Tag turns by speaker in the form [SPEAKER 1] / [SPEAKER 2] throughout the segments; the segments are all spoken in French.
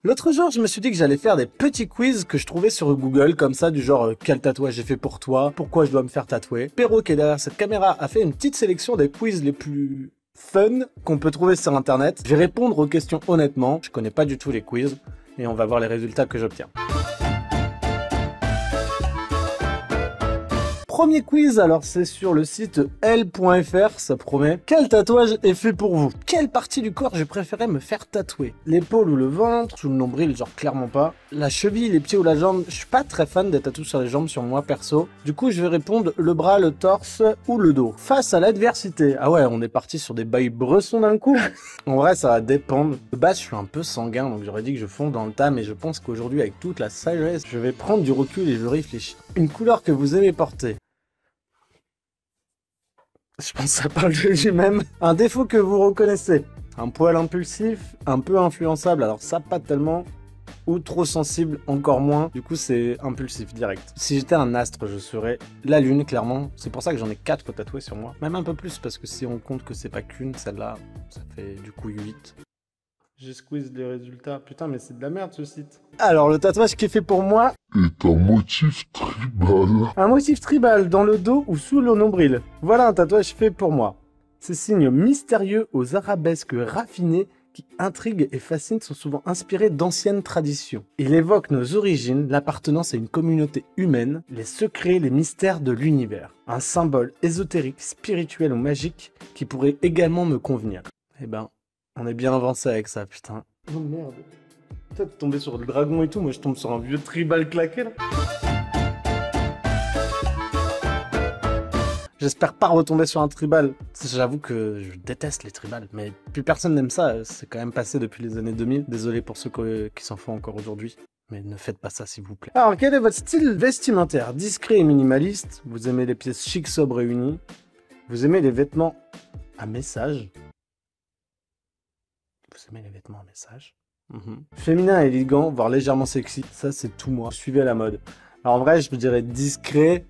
[SPEAKER 1] L'autre jour, je me suis dit que j'allais faire des petits quiz que je trouvais sur Google, comme ça, du genre quel tatouage j'ai fait pour toi, pourquoi je dois me faire tatouer. Perrault, qui est derrière cette caméra, a fait une petite sélection des quiz les plus fun qu'on peut trouver sur internet. Je vais répondre aux questions honnêtement, je connais pas du tout les quiz, et on va voir les résultats que j'obtiens. Premier quiz, alors c'est sur le site L.fr, ça promet. Quel tatouage est fait pour vous? Quelle partie du corps j'ai préféré me faire tatouer? L'épaule ou le ventre? Sous le nombril, genre clairement pas. La cheville, les pieds ou la jambe? Je suis pas très fan des tatous sur les jambes sur moi perso. Du coup, je vais répondre le bras, le torse ou le dos. Face à l'adversité. Ah ouais, on est parti sur des bails bressons d'un coup. En vrai, ça va dépendre. De base, je suis un peu sanguin, donc j'aurais dit que je fonds dans le tas, mais je pense qu'aujourd'hui, avec toute la sagesse, je vais prendre du recul et je réfléchis. Une couleur que vous aimez porter? Je pense que ça parle de lui-même. Un défaut que vous reconnaissez? Un poil impulsif, un peu influençable, alors ça pas tellement, ou trop sensible, encore moins. Du coup c'est impulsif direct. Si j'étais un astre, je serais la lune, clairement. C'est pour ça que j'en ai 4 tatoués sur moi. Même un peu plus, parce que si on compte que c'est pas qu'une, celle-là, ça fait du coup 8. J'ai squeeze les résultats. Putain, mais c'est de la merde ce site. Alors, le tatouage qui est fait pour moi
[SPEAKER 2] est un motif tribal.
[SPEAKER 1] Un motif tribal dans le dos ou sous le nombril. Voilà un tatouage fait pour moi. Ces signes mystérieux aux arabesques raffinées qui intriguent et fascinent sont souvent inspirés d'anciennes traditions. Il évoque nos origines, l'appartenance à une communauté humaine, les secrets, les mystères de l'univers. Un symbole ésotérique, spirituel ou magique qui pourrait également me convenir. Eh ben, on est bien avancé avec ça, putain. Oh merde. Toi, t'es tombé sur le dragon et tout, moi je tombe sur un vieux tribal claqué là. J'espère pas retomber sur un tribal. J'avoue que je déteste les tribals, mais plus personne n'aime ça. C'est quand même passé depuis les années 2000. Désolé pour ceux qui s'en font encore aujourd'hui. Mais ne faites pas ça s'il vous plaît. Alors, quel est votre style vestimentaire? Discret et minimaliste? Vous aimez les pièces chic, sobres et unies? Vous aimez les vêtements à message? Vous aimez les vêtements à message? Féminin et élégant, voire légèrement sexy. Ça, c'est tout moi. Suivez la mode. Alors, en vrai, je me dirais discret.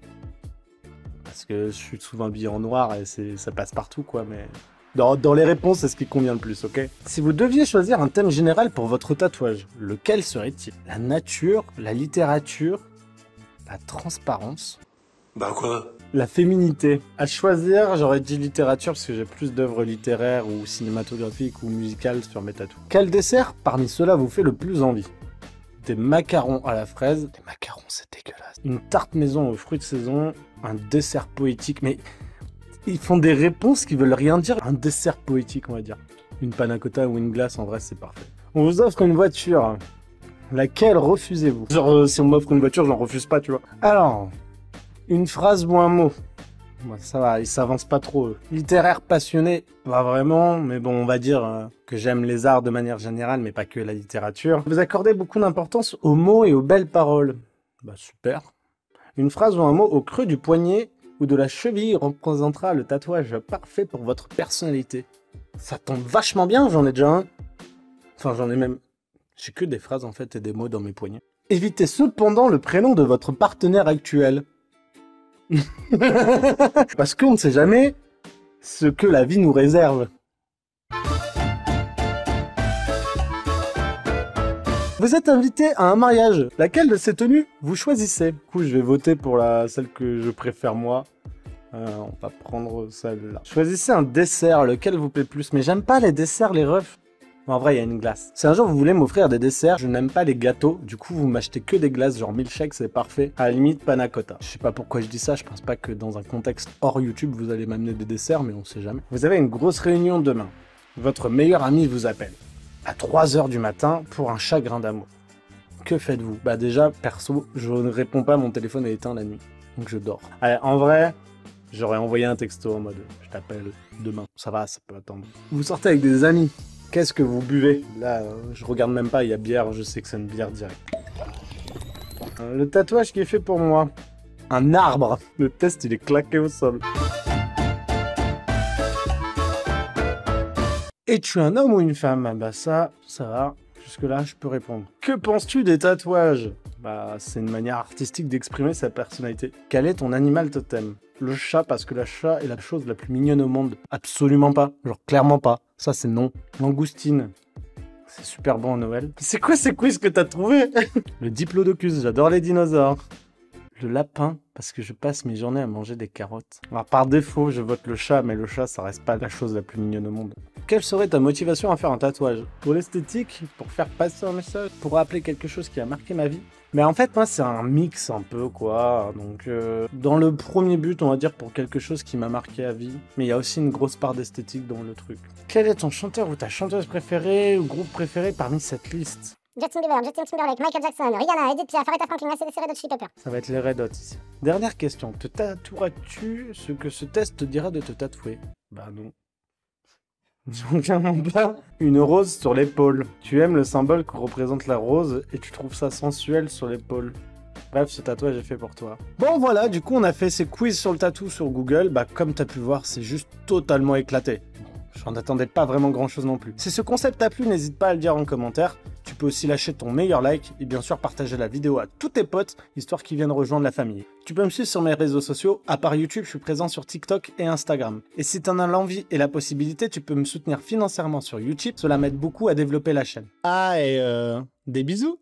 [SPEAKER 1] Parce que je suis souvent habillé en noir et ça passe partout, quoi. Mais dans les réponses, c'est ce qui convient le plus, ok? Si vous deviez choisir un thème général pour votre tatouage, lequel serait-il? La nature, la littérature, la transparence?
[SPEAKER 3] Bah quoi?
[SPEAKER 1] La féminité. À choisir, j'aurais dit littérature parce que j'ai plus d'œuvres littéraires ou cinématographiques ou musicales sur mes tatous. Quel dessert parmi ceux-là vous fait le plus envie? Des macarons à la fraise. Les macarons, c'est dégueulasse. Une tarte maison aux fruits de saison. Un dessert poétique. Mais ils font des réponses qui veulent rien dire. Un dessert poétique, on va dire. Une panna cotta ou une glace, en vrai, c'est parfait. On vous offre une voiture. Laquelle refusez-vous? Genre, si on m'offre une voiture, j'en refuse pas, tu vois. Alors... Une phrase ou un mot? Bon, ça va, ils s'avancent pas trop. Littéraire passionné, pas vraiment, mais bon, on va dire que j'aime les arts de manière générale, mais pas que la littérature. Vous accordez beaucoup d'importance aux mots et aux belles paroles. Bah super. Une phrase ou un mot au creux du poignet ou de la cheville représentera le tatouage parfait pour votre personnalité. Ça tombe vachement bien, j'en ai déjà un. Enfin, j'en ai même... J'ai que des phrases en fait et des mots dans mes poignets. Évitez cependant le prénom de votre partenaire actuel. Parce qu'on ne sait jamais ce que la vie nous réserve. Vous êtes invité à un mariage. Laquelle de ces tenues vous choisissez? Du coup, je vais voter pour celle que je préfère moi. On va prendre celle-là. Choisissez un dessert, lequel vous plaît plus. Mais j'aime pas les desserts, les refs. En vrai, il y a une glace. Si un jour vous voulez m'offrir des desserts, je n'aime pas les gâteaux. Du coup, vous m'achetez que des glaces, genre milkshake, c'est parfait. À la limite, panna cotta. Je sais pas pourquoi je dis ça, je pense pas que dans un contexte hors YouTube, vous allez m'amener des desserts, mais on sait jamais. Vous avez une grosse réunion demain. Votre meilleur ami vous appelle à 3 h du matin pour un chagrin d'amour. Que faites-vous? Bah déjà, perso, je ne réponds pas, mon téléphone est éteint la nuit. Donc je dors. Allez, en vrai, j'aurais envoyé un texto en mode « Je t'appelle demain ». Ça va, ça peut attendre. Vous sortez avec des amis. Qu'est-ce que vous buvez? Là, je regarde même pas, il y a bière, je sais que c'est une bière directe. Le tatouage qui est fait pour moi. Un arbre. Le test, il est claqué au sol. Es-tu un homme ou une femme? Bah ça va. Jusque-là, je peux répondre. Que penses-tu des tatouages? Bah, c'est une manière artistique d'exprimer sa personnalité. Quel est ton animal totem? Le chat, parce que le chat est la chose la plus mignonne au monde. Absolument pas. Genre, clairement pas. Ça, c'est non. Langoustine. C'est super bon à Noël. C'est quoi ces quiz que t'as trouvé? Le diplodocus, j'adore les dinosaures. Le lapin, parce que je passe mes journées à manger des carottes. Alors par défaut, je vote le chat, mais le chat, ça reste pas la chose la plus mignonne au monde. Quelle serait ta motivation à faire un tatouage? Pour l'esthétique? Pour faire passer un message? Pour rappeler quelque chose qui a marqué ma vie? Mais en fait, moi, c'est un mix un peu, quoi. Donc, dans le premier but, on va dire pour quelque chose qui m'a marqué à vie. Mais il y a aussi une grosse part d'esthétique dans le truc. Quel est ton chanteur ou ta chanteuse préférée ou groupe préféré parmi cette liste?
[SPEAKER 3] Justin Bieber, Justin Timberlake, Michael Jackson, Rihanna, Edith Piaf, Aretha Franklin, ACDC, Red Hot Chili Peppers.
[SPEAKER 1] Ça va être les Red Hot ici. Dernière question. Te tatoueras-tu ce que ce test te dira de te tatouer? Bah non. Clairement pas. Une rose sur l'épaule. Tu aimes le symbole que représente la rose et tu trouves ça sensuel sur l'épaule. Bref, ce tatouage est fait pour toi. Bon voilà, du coup on a fait ces quiz sur le tatou sur Google. Bah comme t'as pu voir, c'est juste totalement éclaté. J'en attendais pas vraiment grand chose non plus. Si ce concept t'a plu, n'hésite pas à le dire en commentaire. Tu peux aussi lâcher ton meilleur like et bien sûr partager la vidéo à tous tes potes, histoire qu'ils viennent rejoindre la famille. Tu peux me suivre sur mes réseaux sociaux, à part YouTube, je suis présent sur TikTok et Instagram. Et si t'en as l'envie et la possibilité, tu peux me soutenir financièrement sur YouTube, cela m'aide beaucoup à développer la chaîne. Ah et des bisous!